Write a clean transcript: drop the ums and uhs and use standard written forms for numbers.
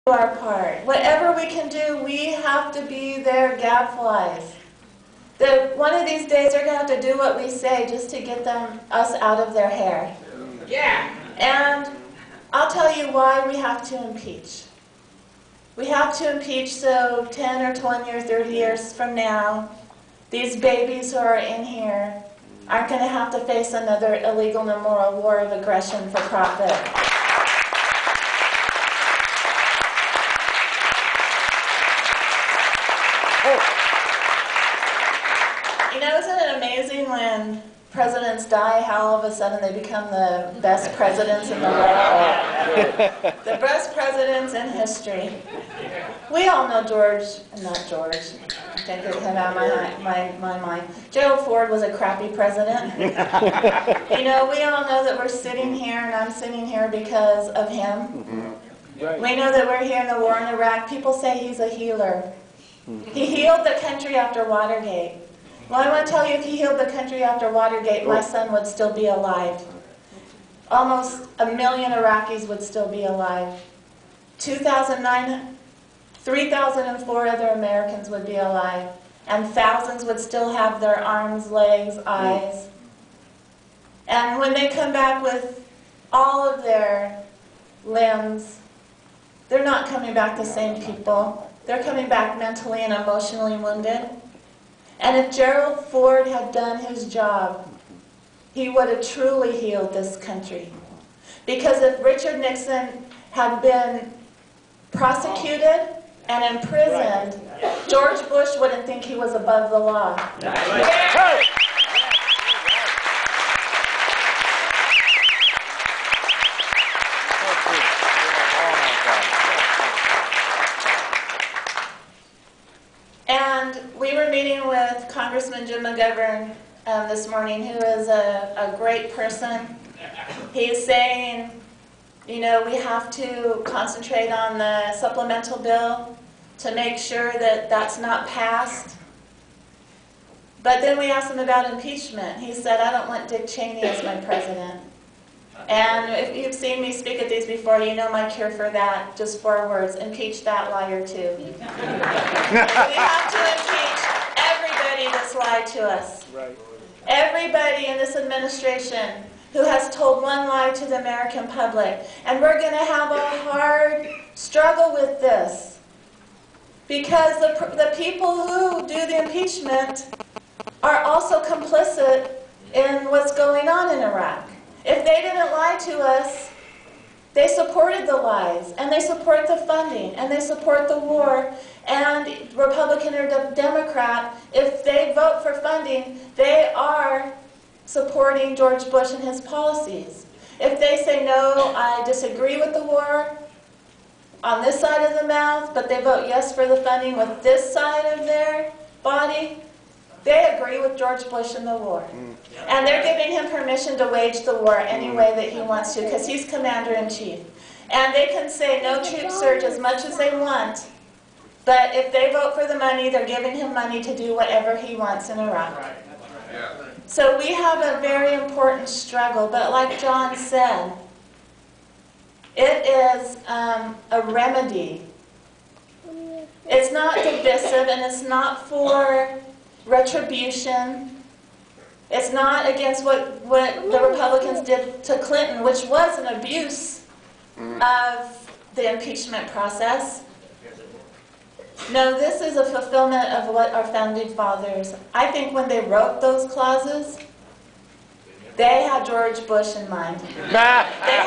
our part. Whatever we can do, we have to be their gadflies. One of these days they're going to have to do what we say just to get us out of their hair. Yeah. And I'll tell you why we have to impeach. We have to impeach so 10 or 20 or 30 years from now, these babies who are in here aren't going to have to face another illegal and immoral war of aggression for profit. You know, isn't it amazing when presidents die, how all of a sudden they become the best presidents in the world? The best presidents in history. We all know not George, I can't get him out of my mind. Gerald Ford was a crappy president. You know, we all know that we're sitting here, and I'm sitting here because of him. We know that we're here in the war in Iraq. People say he's a healer. He healed the country after Watergate. Well, I want to tell you, if he healed the country after Watergate, my son would still be alive. Almost 1 million Iraqis would still be alive. 3,004 other Americans would be alive. And thousands would still have their arms, legs, eyes. And when they come back with all of their limbs, they're not coming back the same people. They're coming back mentally and emotionally wounded. And if Gerald Ford had done his job, he would have truly healed this country. Because if Richard Nixon had been prosecuted and imprisoned, George Bush wouldn't think he was above the law. And we were meeting with Congressman Jim McGovern this morning, who is a great person. He's saying, you know, we have to concentrate on the supplemental bill to make sure that that's not passed. But then we asked him about impeachment. He said, I don't want Dick Cheney as my president. And if you've seen me speak at these before, you know my cure for that. Just 4 words: impeach that liar too. We have to impeach everybody that's lied to us. Right. Everybody in this administration who has told one lie to the American public. And we're going to have a hard struggle with this. Because the people who do the impeachment are also complicit in what's going on in Iraq. If they didn't lie to us, they supported the lies, and they support the funding, and they support the war. And Republican or Democrat, if they vote for funding, they are supporting George Bush and his policies. If they say, no, I disagree with the war on this side of the mouth, but they vote yes for the funding with this side of their body, they agree with George Bush in the war. And they're giving him permission to wage the war any way that he wants to, because he's commander-in-chief. And they can say no troop surge as much as they want, but if they vote for the money, they're giving him money to do whatever he wants in Iraq. So we have a very important struggle, but like John said, it is a remedy. It's not divisive, and it's not for retribution. It's not against what the Republicans did to Clinton, which was an abuse of the impeachment process. No, this is a fulfillment of what our founding fathers, I think when they wrote those clauses, they had George Bush in mind. They had